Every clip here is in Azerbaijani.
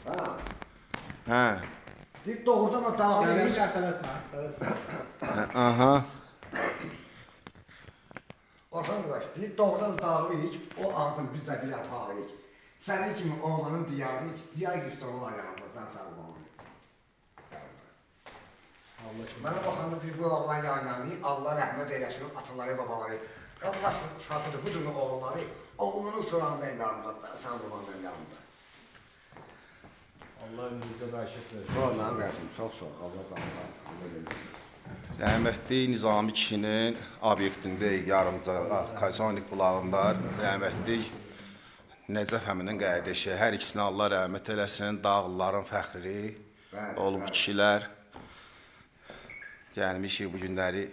Ha. Hə. Deyir doğrudan da dağlı hiç. Aha. Orhan Qıraş deyir doğrudan da dağlı hiç. O ağzın bizdə bir yapağı hiç. Sənin kimi oğlanın diyarı hiç. Diyar güstəvələr yanında sən sağ olmalıyım. Mənə baxanda deyir bu oğlan yanyanı, Allah rəhmət eyləsin, ataları, babaları. Qapıqa satıdır bu cümlə oğulları, oğlunun sorağında yanımda, sağ olmanın yanımda. Allah ömrünüzə bəşət versin. Sağ ol mənim qəsim, çox sağ ol. Allah razı Rəhmətli Nizami kişinin obyektində yarımca Kazanlik bulağında rəhmətli Nəcəf əminin qardaşı. Hər ikisinə Allah rəhmət eləsin. Dağlıların fəxri olub kişilər. Gəlmişik bu günləri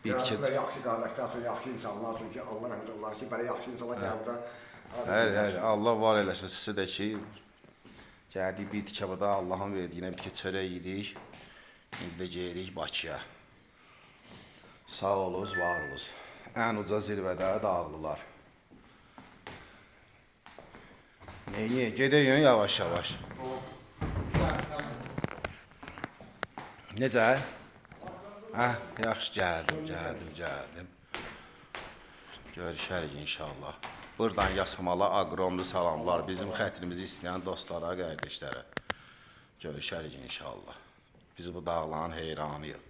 bir yaxşı qardaşlar, yaxşı insanlar üçün ki, Allah rəhmət olar ki, belə yaxşı insanlar gəldi. Hər, Allah var eləsin sizi də ki, gəldik bir tikəbədə Allahın verdiyinə bir tikə çörək yedik. İndi də gelirik Bakıya. Sağ olunuz, var olunuz. Ən uca zirvədə dağlılar. Niye? Gedəyin yavaş-yavaş. Necə? Hə, yaxşı, gəldim. Görüşərik inşallah. Buradan Yasamalı aqromlu salamlar bizim xətrimizi istəyən dostlara, qardaşlara. Görüşərik inşallah. Biz bu dağların heyranıyıq.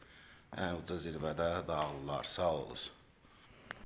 Ən uca zirvədə dağlılar, sağ olunuz.